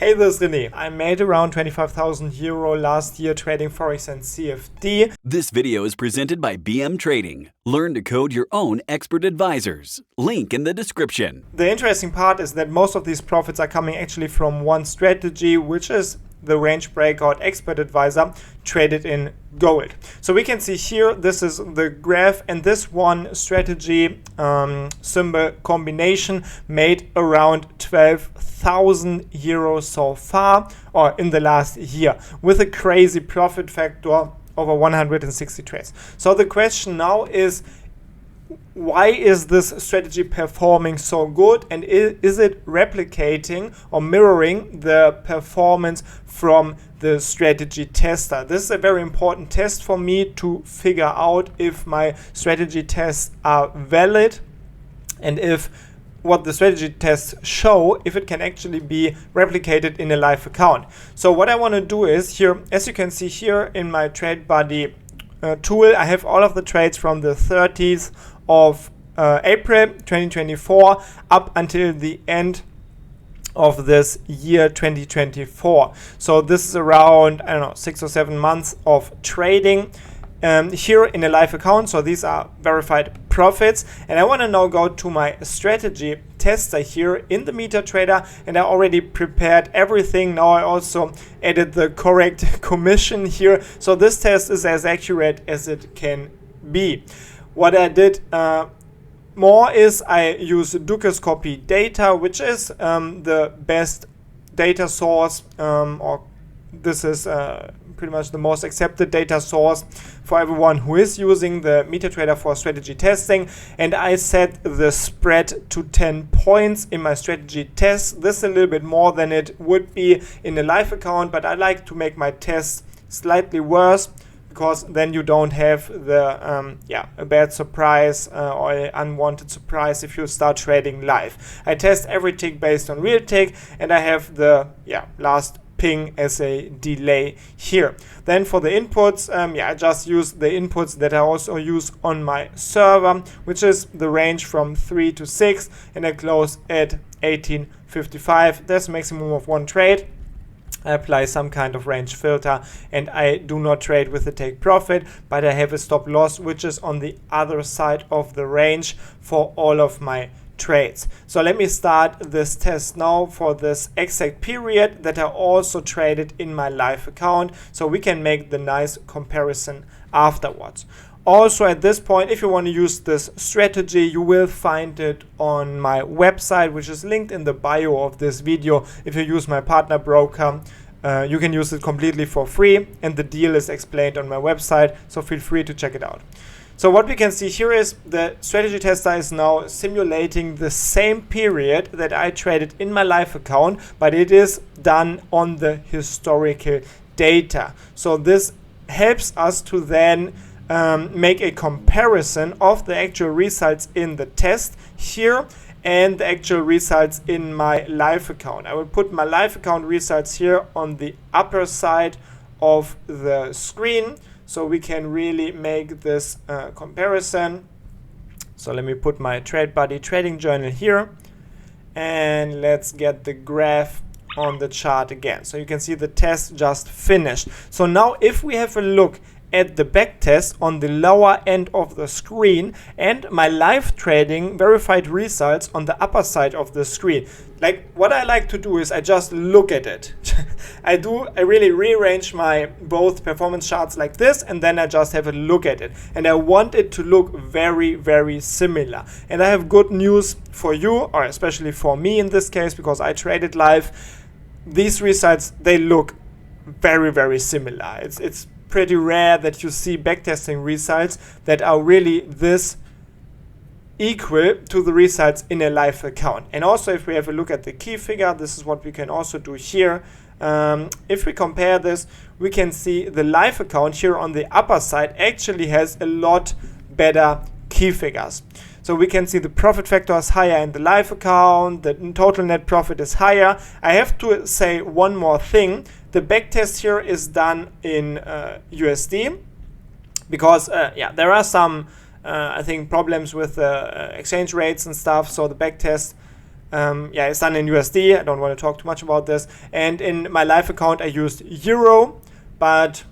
Hey, this is René. I made around 25,000 euro last year trading Forex and CFD. This video is presented by BM Trading. Learn to code your own expert advisors. Link in the description. The interesting part is that most of these profits are coming actually from one strategy, which is the range breakout expert advisor traded in gold. So we can see here, this is the graph, and this one strategy symbol combination made around 12,000 euros so far, or in the last year, with a crazy profit factor over 160 trades. So the question now is, why is this strategy performing so good, and is it replicating or mirroring the performance from the strategy tester? This is a very important test for me to figure out if my strategy tests are valid and if what the strategy tests show, if it can actually be replicated in a live account. So what I want to do is here, as you can see here in my Trade Buddy tool, I have all of the trades from the 30th of April 2024 up until the end of this year 2024. So this is around, I don't know, 6 or 7 months of trading here in a live account. So these are verified profits, and I want to now go to my strategy tester here in the MetaTrader, and I already prepared everything. Now I also added the correct commission here, so this test is as accurate as it can be. What I did more is I use Duke's copy data, which is the best data source, or this is pretty much the most accepted data source for everyone who is using the MetaTrader for strategy testing. And I set the spread to 10 points in my strategy test. This is a little bit more than it would be in a live account, but I like to make my tests slightly worse, because then you don't have the a bad surprise or an unwanted surprise if you start trading live. I test every tick based on real tick, and I have the last ping as a delay here. Then for the inputs, I just use the inputs that I also use on my server, which is the range from 3 to 6, and I close at 18.55. That's a maximum of 1 trade. I apply some kind of range filter, and I do not trade with the take profit, but I have a stop loss which is on the other side of the range for all of my trades. So let me start this test now for this exact period that I also traded in my live account, so we can make the nice comparison afterwards. Also, at this point, if you want to use this strategy, you will find it on my website, which is linked in the bio of this video. If you use my partner broker, you can use it completely for free, and the deal is explained on my website, so feel free to check it out. So what we can see here is the strategy tester is now simulating the same period that I traded in my live account, but it is done on the historical data. So this helps us to then make a comparison of the actual results in the test here and the actual results in my live account. I will put my live account results here on the upper side of the screen, so we can really make this comparison. So let me put my Trade Buddy trading journal here, and let's get the graph on the chart again. So you can see the test just finished. So now if we have a look at the backtest on the lower end of the screen and my live trading verified results on the upper side of the screen, like what I like to do is I just look at it. I really rearrange my both performance charts like this, and then I just have a look at it, and I want it to look very, very similar. And I have good news for you, or especially for me in this case, because I traded live. These results, they look very, very similar. It's pretty rare that you see backtesting results that are really this equal to the results in a live account. And also, if we have a look at the key figure, this is what we can also do here. If we compare this, we can see the live account here on the upper side actually has a lot better key figures. So we can see the profit factor is higher in the live account, the total net profit is higher. I have to say one more thing. The backtest here is done in USD, because there are some I think problems with exchange rates and stuff, so the backtest Yeah, it's done in USD. I don't want to talk too much about this. And in my live account, I used Euro, but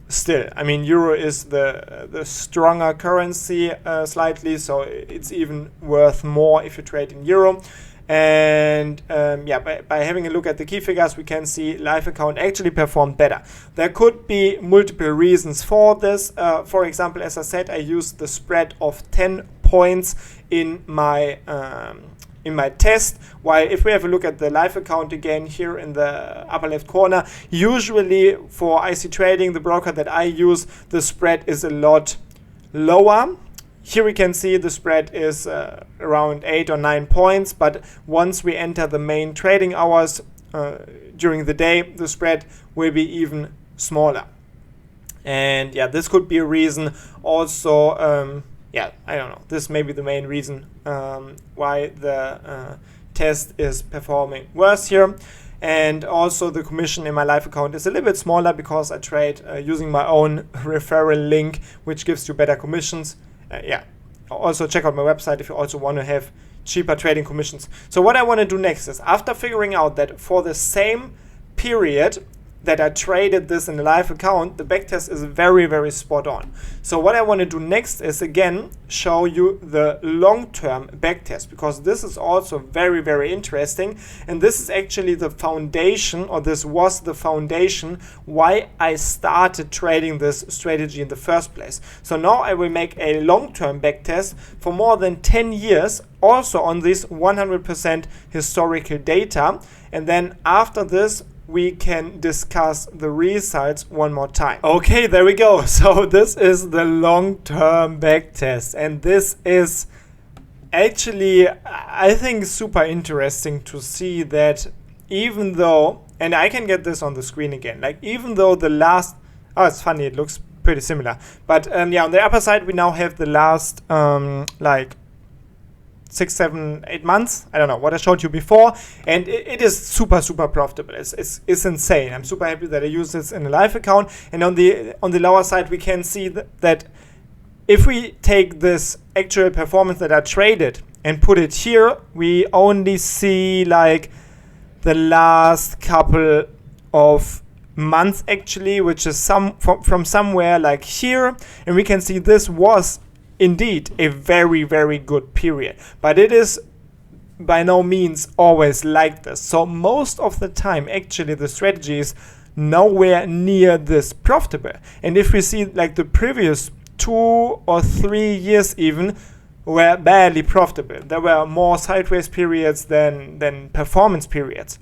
still, I mean, Euro is the stronger currency slightly, so it's even worth more if you trade in Euro. And yeah, by having a look at the key figures, we can see live account actually performed better. There could be multiple reasons for this. For example, as I said, I used the spread of 10 points in my test, while if we have a look at the live account again here in the upper left corner, usually for IC trading, the broker that I use, the spread is a lot lower. Here we can see the spread is around 8 or 9 points, but once we enter the main trading hours during the day, the spread will be even smaller. And yeah, this could be a reason also. Yeah, I don't know. This may be the main reason why the test is performing worse here. And also the commission in my live account is a little bit smaller because I trade using my own referral link, which gives you better commissions. Yeah, also check out my website if you also want to have cheaper trading commissions. So what I want to do next is, after figuring out that for the same period that I traded this in a live account, the backtest is very, very spot on. So what I want to do next is again show you the long-term backtest, because this is also very, very interesting, and this is actually the foundation, or this was the foundation why I started trading this strategy in the first place. So now I will make a long-term backtest for more than 10 years, also on this 100% historical data, and then after this we can discuss the results one more time. Okay, there we go. So this is the long-term backtest, and this is actually, I think, super interesting to see that even though, and I can get this on the screen again, like even though the last, oh, it's funny, it looks pretty similar, but yeah, on the upper side we now have the last like 6, 7, 8 months. I don't know what I showed you before, and it is super profitable. It's insane. I'm super happy that I use this in a live account. And on the lower side we can see that if we take this actual performance that I traded and put it here, we only see like the last couple of months actually, which is from somewhere like here, and we can see this was indeed a very, very good period, but it is by no means always like this. So most of the time actually the strategy is nowhere near this profitable. And if we see like the previous 2 or 3 years even were barely profitable, there were more sideways periods than performance periods.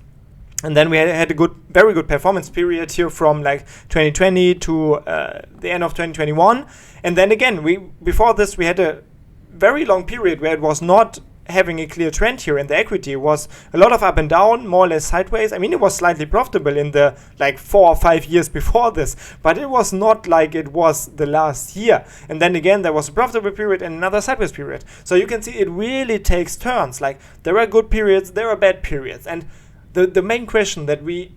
And then we had a very good performance period here from like 2020 to the end of 2021. And then again, before this, we had a very long period where it was not having a clear trend here in the equity. It was a lot of up and down, more or less sideways. I mean, it was slightly profitable in the like 4 or 5 years before this, but it was not like it was the last year. And then again, there was a profitable period and another sideways period. So you can see it really takes turns. Like there are good periods, there are bad periods. And the main question that we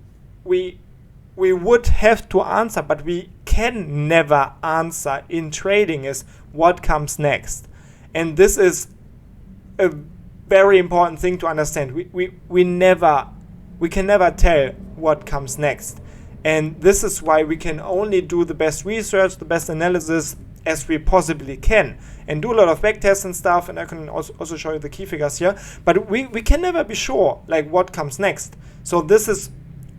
would have to answer, but we can never answer in trading, is what comes next. And this is a very important thing to understand. We can never tell what comes next. And this is why we can only do the best research, the best analysis as we possibly can, and do a lot of backtests and stuff, and I can also show you the key figures here, but we can never be sure like what comes next. So this is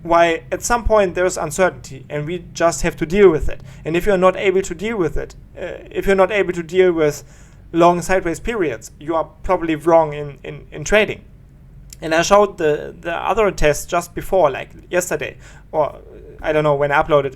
why at some point there's uncertainty, and we just have to deal with it. And if you're not able to deal with it, if you're not able to deal with long sideways periods, you are probably wrong in trading. And I showed the other test just before, like yesterday, or I don't know when I uploaded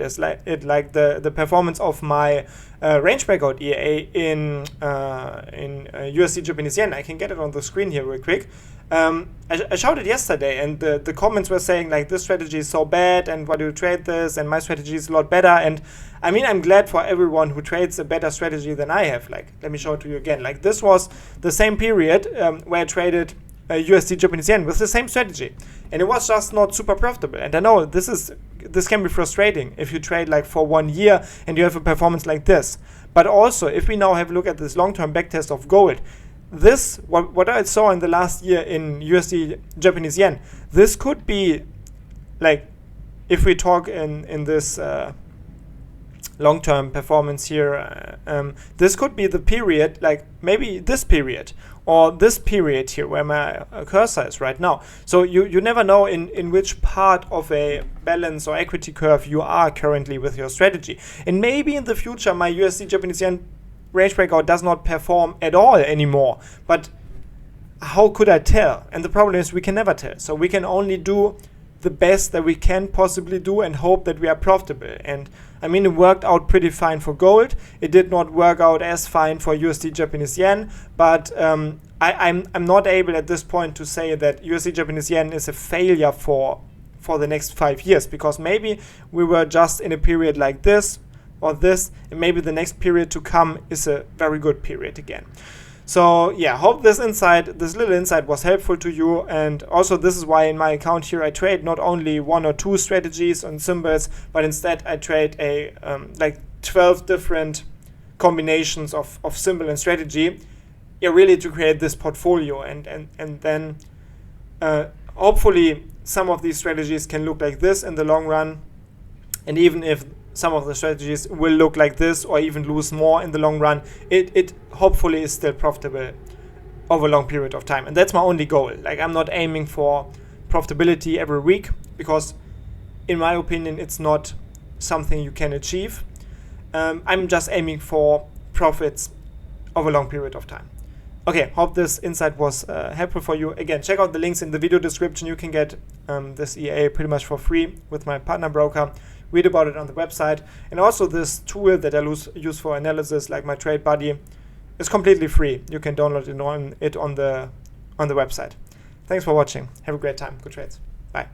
like the performance of my range breakout EA in USD Japanese yen. I can get it on the screen here real quick. I showed it yesterday, and the comments were saying like, this strategy is so bad, and why do you trade this, and my strategy is a lot better. And I mean, I'm glad for everyone who trades a better strategy than I have. Like, let me show it to you again. Like, this was the same period where I traded USD Japanese yen with the same strategy, and it was just not super profitable. And I know this can be frustrating if you trade like for 1 year and you have a performance like this. But also, if we now have a look at this long-term backtest of gold, this, what I saw in the last year in USD Japanese yen, this could be like, if we talk in this long-term performance here, this could be the period, like maybe this period or this period here where my cursor is right now. So you never know in which part of a balance or equity curve you are currently with your strategy. And maybe in the future my USD Japanese yen range breakout does not perform at all anymore. But how could I tell? And the problem is we can never tell. So we can only do the best that we can possibly do and hope that we are profitable. And I mean, it worked out pretty fine for gold. It did not work out as fine for USD Japanese yen, but I'm not able at this point to say that USD Japanese yen is a failure for the next 5 years, because maybe we were just in a period like this or this, and maybe the next period to come is a very good period again. So yeah, hope this little insight was helpful to you. And also this is why in my account here I trade not only 1 or 2 strategies and symbols, but instead I trade a like 12 different combinations of symbol and strategy, yeah, really to create this portfolio. And then hopefully some of these strategies can look like this in the long run. And even if some of the strategies will look like this or even lose more in the long run, it hopefully is still profitable over a long period of time. And that's my only goal. Like, I'm not aiming for profitability every week, because in my opinion it's not something you can achieve. I'm just aiming for profits over a long period of time. Okay, hope this insight was helpful for you. Again, check out the links in the video description. You can get this EA pretty much for free with my partner broker. Read about it on the website. And also this tool that I use for analysis, like my Trade Buddy, is completely free. You can download it on the website. Thanks for watching. Have a great time. Good trades. Bye.